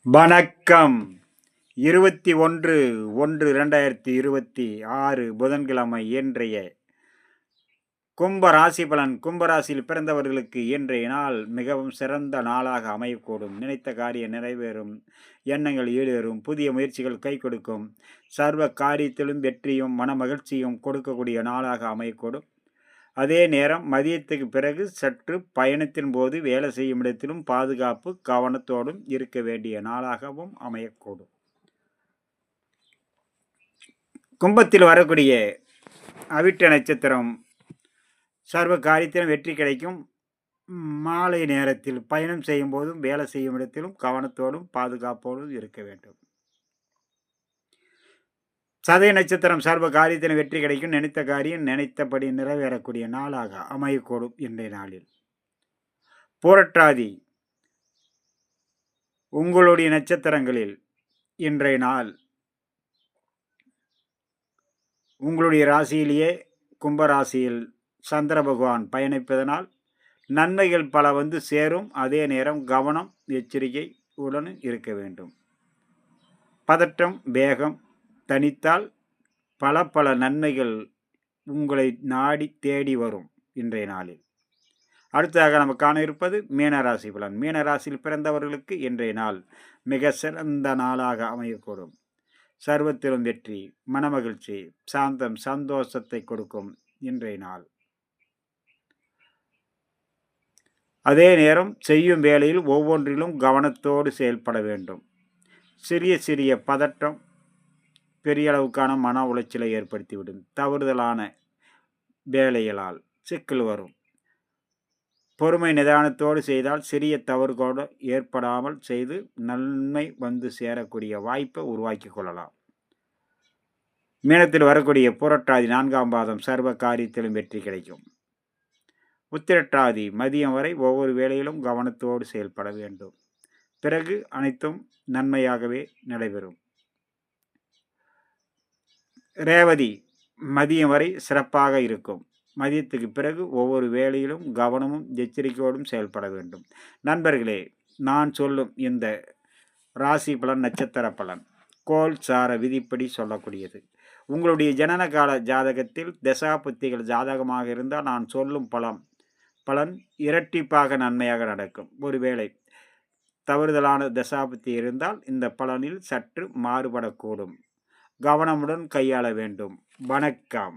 வணக்கம். 21/1/2026 புதன்கிழமை இன்றைய கும்ப ராசி பலன். கும்பராசியில் பிறந்தவர்களுக்கு இன்றைய நாள் மிகவும் சிறந்த நாளாக அமையக்கூடும். நினைத்த காரியம் நிறைவேறும், எண்ணங்கள் ஈடேறும், புதிய முயற்சிகள் கை கொடுக்கும், சர்வ காரியத்திலும் வெற்றியும் மன மகிழ்ச்சியும் கொடுக்கக்கூடிய நாளாக அமையக்கூடும். அதே நேரம் மதியத்துக்கு பிறகு சற்று பயணத்தின் போது வேலை செய்யும் இடத்திலும் பாதுகாப்பு கவனத்தோடும் இருக்க வேண்டிய நாளாகவும் அமையக்கூடும். கும்பத்தில் வரக்கூடிய அவிட்ட நட்சத்திரம் சர்வ காரியத்திலும் வெற்றி கிடைக்கும். மாலை நேரத்தில் பயணம் செய்யும் போதும் வேலை செய்யும் இடத்திலும் கவனத்தோடும் பாதுகாப்போடும் இருக்க வேண்டும். சதய நட்சத்திரம் சர்வ காரியத்திலும் வெற்றி கிடைக்கும். நினைத்த காரியம் நினைத்தபடி நிறைவேறக்கூடிய நாளாக அமையக்கூடும் இன்றைய நாளில். பூரட்டாதி உங்களுடைய நட்சத்திரங்களில் இன்றைய நாள் உங்களுடைய ராசியிலேயே கும்பராசியில் சந்திர பகவான் பயணிப்பதனால் நன்மைகள் பல வந்து சேரும். அதே நேரம் கவனம் எச்சரிக்கை உடன் இருக்க வேண்டும். பதட்டம் வேகம் தனித்தால் பல நன்மைகள் உங்களை நாடி தேடி வரும் இன்றைய நாளில். அடுத்ததாக நம்ம காண இருப்பது மீனராசி பலன். மீனராசியில் பிறந்தவர்களுக்கு இன்றைய நாள் மிக சிறந்த நாளாக அமையக்கூடும். சர்வத்திலும் வெற்றி, மனமகிழ்ச்சி, சாந்தம், சந்தோஷத்தை கொடுக்கும் இன்றைய நாள். அதே நேரம் செய்யும் வேளையில் ஒவ்வொன்றிலும் கவனத்தோடு செயல்பட வேண்டும். சிறிய பதட்டம் பெரிய அளவுக்கான மன உளைச்சலை ஏற்படுத்திவிடும். தவறுதலான வேலைகளால் சிக்கல் வரும். பொறுமை நிதானத்தோடு செய்தால் சிறிய தவறு கூட ஏற்படாமல் செய்து நன்மை வந்து சேரக்கூடிய வாய்ப்பை உருவாக்கி கொள்ளலாம். மீனத்தில் வரக்கூடிய புரட்டாதி 4ஆம் பாதம் சர்வ காரியத்திலும் வெற்றி கிடைக்கும். உத்திரட்டாதி மதியம் வரை ஒவ்வொரு வேளையிலும் கவனத்தோடு செயல்பட வேண்டும். பிறகு அனைத்தும் நன்மையாகவே நடைபெறும். ரேவதி மதியம் வரை சிறப்பாக இருக்கும். மதியத்துக்கு பிறகு ஒவ்வொரு வேளையிலும் கவனமும் எச்சரிக்கையோடும் செயல்பட வேண்டும். நண்பர்களே, நான் சொல்லும் இந்த ராசி பலன் நட்சத்திர பலன் கோல் சார விதிப்படி சொல்லக்கூடியது. உங்களுடைய ஜனன கால ஜாதகத்தில் தசா புத்திகள் ஜாதகமாக இருந்தால் நான் சொல்லும் பலன் இரட்டிப்பாக நன்மையாக நடக்கும். ஒருவேளை தவறுதலான தசாபுத்தி இருந்தால் இந்த பலனில் சற்று மாறுபடக்கூடும். கவனமுடன் கையாள வேண்டும். வணக்கம்.